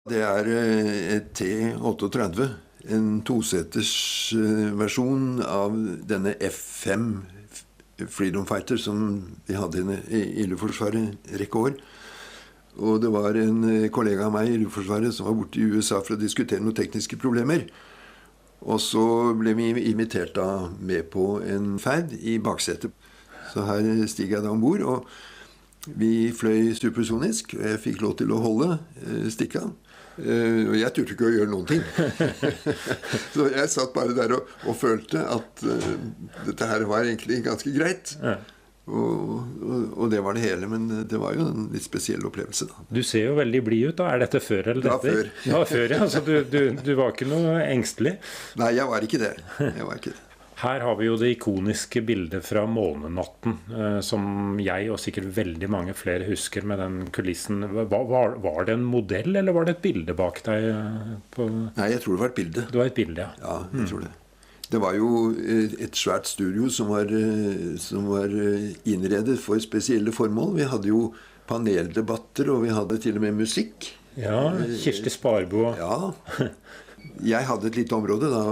Det et T-38, en toseters versjon av denne F-5 Freedom Fighter som vi hadde i Luftforsvaret rekke år. Og det var en kollega av meg i Luftforsvaret som var borte i USA for å diskutere noen tekniske problemer. Og så ble vi invitert da med på en ferd i baksetet. Så her stiger jeg da ombord, og vi fløy supersonisk, og jeg fikk lov til å holde stikka. Og jeg turte ikke å gjøre noen ting. Så jeg satt bare der og følte at dette her var egentlig ganske greit. Ja. Og det var det hele, men det var jo en litt spesiell opplevelse da. Du ser jo veldig blid ut da. Er dette før eller etter? Ja, før. Ja, før, ja. Så du var ikke noe engstelig? Nei, jeg var ikke det. Her har vi jo det ikoniske bildet fra månenatten, som jeg og sikkert veldig mange flere husker med den kulissen. Var det en modell, eller var det et bilde bak deg? Nei, jeg tror det var et bilde. Det var et bilde, ja. Ja, jeg tror det. Det var jo et svært studio som var innredet for spesielle formål. Vi hadde jo paneldebatter, og vi hadde til og med musikk. Ja, Kirsti Sparbo. Ja, jeg hadde et lite område da,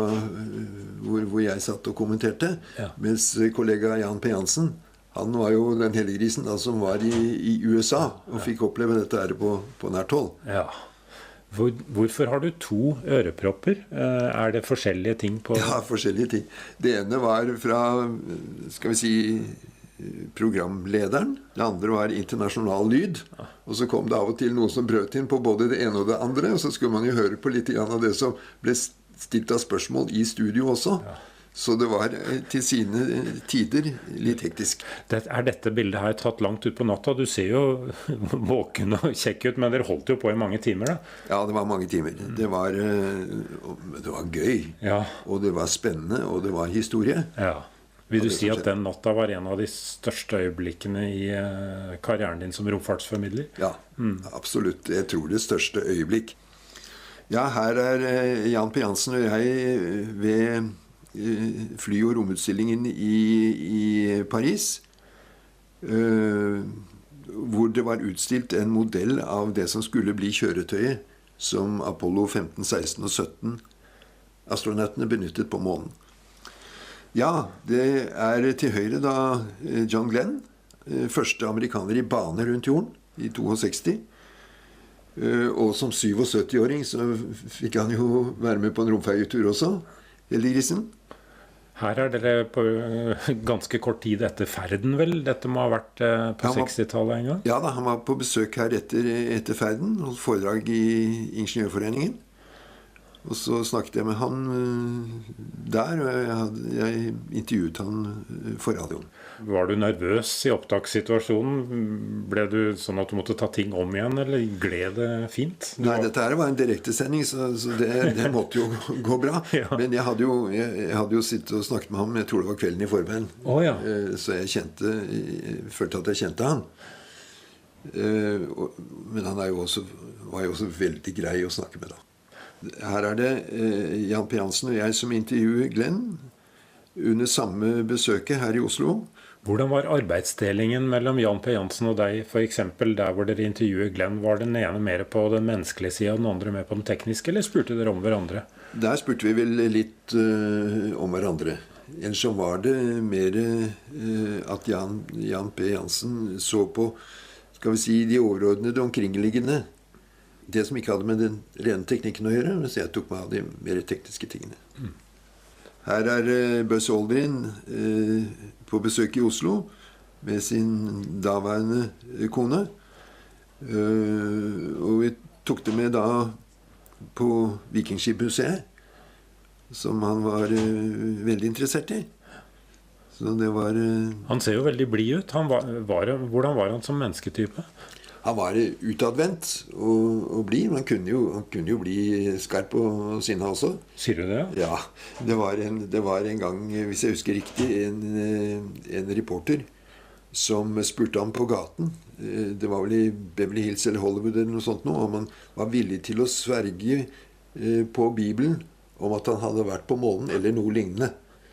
hvor jeg satt og kommenterte, ja. Mens kollega Jan P. Jansen, han var jo den heldiggrisen da, som var i USA, og fikk oppleve dette her på nært hold. Ja. Hvorfor har du 2 ørepropper? Er det forskjellige ting på? Ja, forskjellige ting. Det ene var fra, skal vi si, programlederen. Det andre var internasjonal lyd. Og så kom det av og til noen som brøt inn på både det ene og det andre, og så skulle man jo høre på litt av det som ble stilt av spørsmål i studio også. Ja. Så det var til sine tider litt hektisk. Er dette bildet her tatt langt ut på natta? Du ser jo våken og kjekk ut, men dere holdt jo på i mange timer da? Ja, det var mange timer. Det var gøy, ja. Og det var spennende, og det var historie. Ja. Vil du si at den natta var en av de største øyeblikkene i karrieren din som romfartsformidler? Ja, absolutt. Jeg tror det største øyeblikk. Ja, her Jan P. Jansen og jeg ved fly- og romutstillingen i Paris, hvor det var utstilt en modell av det som skulle bli kjøretøyet som Apollo 15, 16 og 17 astronautene benyttet på månen. Ja, det til høyre da John Glenn, første amerikaner i bane rundt jorden i 62. Og som 77-åring så fikk han jo være med på en romferjetur også, heldiggrisen. Her dere på ganske kort tid etter ferden, vel? Dette må ha vært på 60-tallet en gang? Ja da, han var på besøk her etter ferden, holdt foredrag i Ingeniørforeningen. Og så snakket jeg med han der, og jeg intervjuet han for radioen. Var du nervøs i opptakssituasjonen? Ble du sånn at du måtte ta ting om igjen, eller gled det fint? Nei, dette her var en direktesending, så det måtte jo gå bra. Ja. Men jeg hadde jo sittet og snakket med ham, jeg tror det var kvelden i forveien. Ja. Så jeg følte at jeg kjente han. Men han var jo også veldig grei å snakke med da. Her det Jan P. Jansen og jeg som intervjuer Glenn under samme besøket her i Oslo. Hvordan var arbeidsdelingen mellom Jan P. Jansen og deg, for eksempel der hvor dere intervjuer Glenn? Var den ene mer på den menneskelige siden og den andre mer på den tekniske, eller spurte dere om hverandre? Der spurte vi vel litt om hverandre. Ellers så var det mer at Jan P. Jansen så på, skal vi si, de overordnede omkringliggende. Det som ikke hadde med den rene teknikken å gjøre, mens jeg tok meg av de mer tekniske tingene. Her Buzz Aldrin på besøk i Oslo med sin daværende kone. Og vi tok det med da på Vikingskipmuseet, som han var veldig interessert i. Så det var... Han ser jo veldig blid ut. Hvordan var han som mennesketype? Han var utadvendt og blid, men han kunne jo bli skarp og sinna også. Sier du det? Ja, det var en gang, hvis jeg husker riktig, en reporter som spurte ham på gaten. Det var vel i Beverly Hills eller Hollywood eller noe sånt nå, om han var villig til å sverge på Bibelen om at han hadde vært på månen eller noe lignende.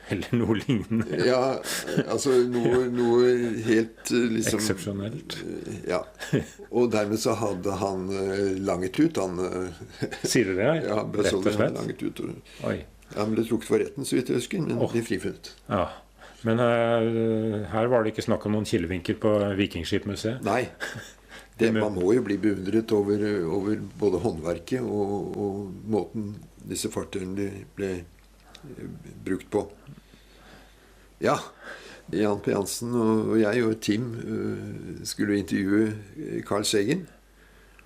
Eller noe lignende. Ja, altså noe helt liksom Eksepsjonelt. Ja. Og dermed så hadde han langet ut. Han Sier du det? ja, ble Rett og solgt, slett? langet ut. Oi. Han ble trukket for retten, så vidt jeg husker, men de frifunnet. Ja. Men her var det ikke snakk om noen kilevinker på Vikingskipmuseet? Nei. Man må jo bli beundret over både håndverket og måten disse fartøyene ble brukt på. Ja, Jan P. Jansen og jeg og Tim skulle intervjue Carl Sagen.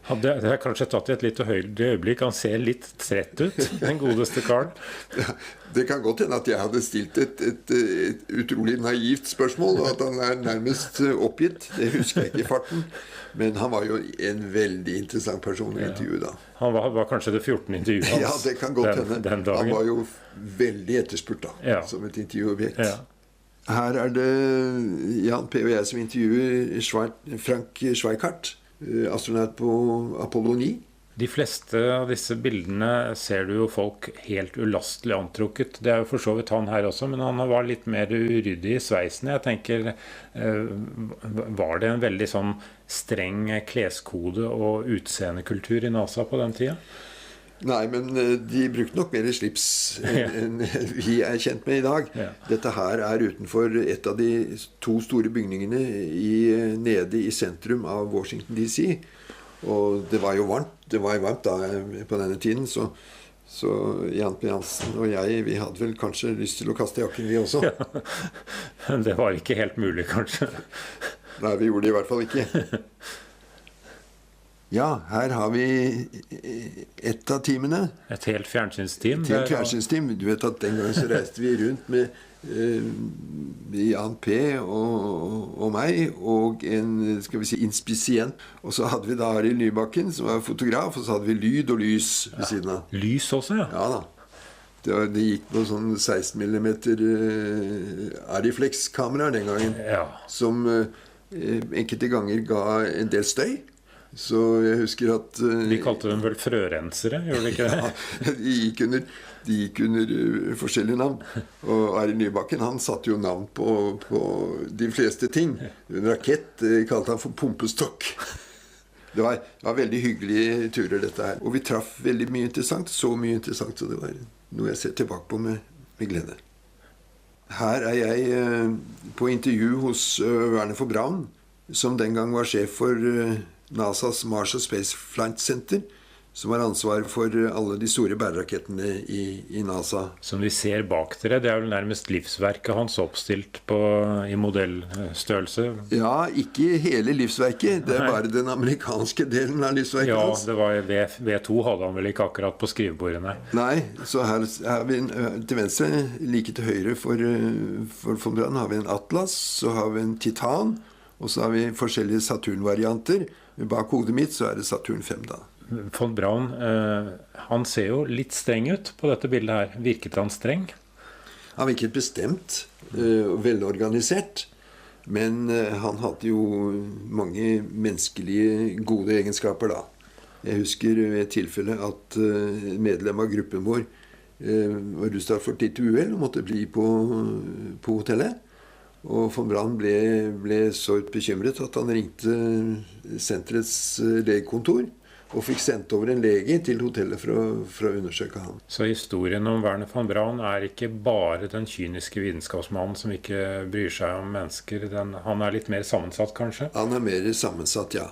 Det har kanskje tatt i et litt høyere øyeblikk. Han ser litt trett ut, den godeste Carl. Ja, det kan godt hende at jeg hadde stilt et utrolig naivt spørsmål, og at han er nærmest oppgitt. Det husker jeg ikke i farten. Men han var jo en veldig interessant person å intervjue da. Han var kanskje det 14. intervjuet hans ja, det kan godt hende. Den dagen. Han var jo veldig etterspurt da, som et intervjuobjekt. Ja. Her er det Jan P. og jeg som intervjuer Frank Schweikart, astronaut på Apollo 9. De fleste av disse bildene ser du jo folk helt ulastelig antrukket. Det er jo for så vidt han her også, men han var litt mer uryddig i sveisen. Jeg tenker, var det en veldig sånn streng kleskode og utseendekultur i NASA på den tida? Nei, men de brukte nok mer slips enn vi er kjent med i dag. Ja. Dette her er utenfor et av de 2 store bygningene nede i sentrum av Washington DC. Og det var jo varmt. Det var varmt da på denne tiden, så Jan P. Jansen og jeg, vi hadde vel kanskje lyst til å kaste jakken, vi også. Ja. Men det var ikke helt mulig, kanskje. Nei, vi gjorde det i hvert fall ikke. Ja, her har vi et av teamene. Et helt fjernsynsteam. Et helt fjernsynsteam. Du vet at den gangen så reiste vi rundt med Jan P. og meg og en, skal vi si, inspisient. Og så hadde vi da Arild Nybakken, som var fotograf, og så hadde vi lyd og lys ved siden av. Lys også, ja? Ja da. Det gikk på sånn 16 mm Ariflex-kameraer den gangen, som enkelte ganger ga en del støy. Så jeg husker at Vi kalte dem vel frørensere, gjorde de ikke det? Ja, de gikk under forskjellige navn. Og Arild Nybakken, han satte jo navn på de fleste ting. En rakett kalte han for pumpestokk. Det var veldig hyggelige turer, dette her. Og vi traff veldig mye interessant. Så mye interessant, så det var noe jeg ser tilbake på med glede. Her er jeg på intervju hos Werner von Braun, som den gang var sjef for NASAs Mars og Space Flight Center, som har ansvar for alle de store bærerakettene i NASA. Som vi ser bak dere, det er vel nærmest livsverket hans oppstilt i modellstørrelse? Ja, ikke hele livsverket. Det er bare den amerikanske delen av livsverket hans. Ja, det var V2 hadde han vel ikke akkurat på skrivebordene. Nei, så her har vi til venstre, like til høyre for von Braun, har vi en Atlas, så har vi en Titan, og så har vi forskjellige Saturn-varianter. Bak hodet mitt så er det Saturn 5 da. Von Braun, han ser jo litt streng ut på dette bildet her. Virket han streng? Han virket bestemt og velorganisert. Men han hadde jo mange menneskelige gode egenskaper da. Jeg husker ved et tilfelle at medlem av gruppen vår var rustet for litt uhell og måtte bli på hotellet. Og von Braun ble så bekymret at han ringte senterets legekontor og fikk sendt over en lege til hotellet for å undersøke ham. Så historien om Werner von Braun er ikke bare den kyniske vitenskapsmannen som ikke bryr seg om mennesker. Han er litt mer sammensatt, kanskje? Han er mer sammensatt, ja.